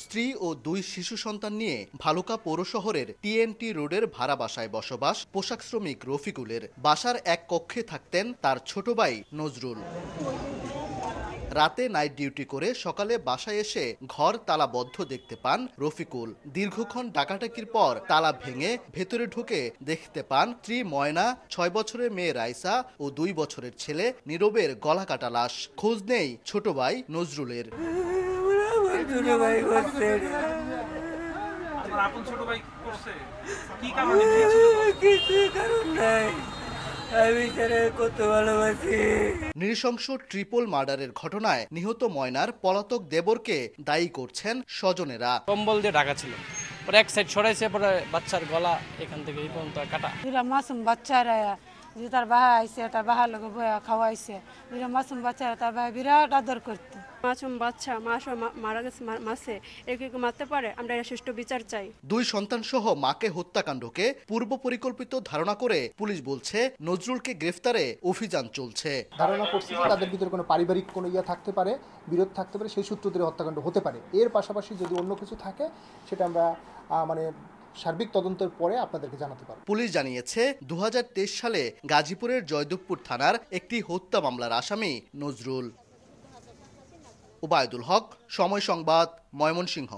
স্ত্রী ও 2 শিশু সন্তান নিয়ে ভালুকা পৌর শহরের টিএনটি রোডের ভাড়া বাসায় বসবাস পোশাক শ্রমিক রফিকুলের। বাসার এক কক্ষে থাকতেন তার ছোট ভাই নজরুল। রাতে নাইট ডিউটি করে সকালে বাসায় এসে ঘর তালাবদ্ধ দেখতে পান রফিকুল। দীর্ঘক্ষণ ডাকাডাকির পর তালা ভেঙে ভেতরে ঢুকে দেখতে পান স্ত্রী ময়না, 6 বছরের মেয়ে রাইসা ও 2 বছরের ছেলে নীরবের গলা কাটা লাশ। খোঁজ নেই ছোট ভাই নজরুলের। নৃশংস ট্রিপল মার্ডারের ঘটনায় নিহত ময়নার পলাতক দেবরকে দায়ী করছেন স্বজনেরা। কম্বল দিয়ে ঢাকা ছিল, পরে এক সাইড সরাইছে, পরে বাচ্চার গলা এখান থেকে এই পর্যন্ত কাটা। মাসুম বাচ্চারা যে তার বাহা আইসে, তার বাহার লোক বয়া খাওয়াইছে। মাসুম বাচ্চারা তার বাহা বিরাট আদর করতো। মাসুম বাচ্চা মারা গেছে, মাসে একে মারতে পারে, আমরা এর সুষ্ঠু বিচার চাই। 2 সন্তান সহ মাকে হত্যাকাণ্ডকে পূর্ব পরিকল্পিত ধারণা করে পুলিশ বলছে নজরুলকে গ্রেফতারে অভিযান চলছে। ধারণা করছে যে তাদের ভিতরে কোনো পারিবারিক কোনো থাকতে পারে, বিরোধ থাকতে পারে, সেই সূত্র ধরে হত্যাকাণ্ড হতে পারে। এর পাশাপাশি যদি অন্য কিছু থাকে সেটা আমরা সার্বিক তদন্তের পরে আপনাদেরকে জানাতে পারব। পুলিশ জানিয়েছে 2023 সালে গাজীপুরের জয়দেবপুর থানার একটি হত্যা মামলার আসামি নজরুল। ওবায়দুল হক, সময় সংবাদ, ময়মনসিংহ।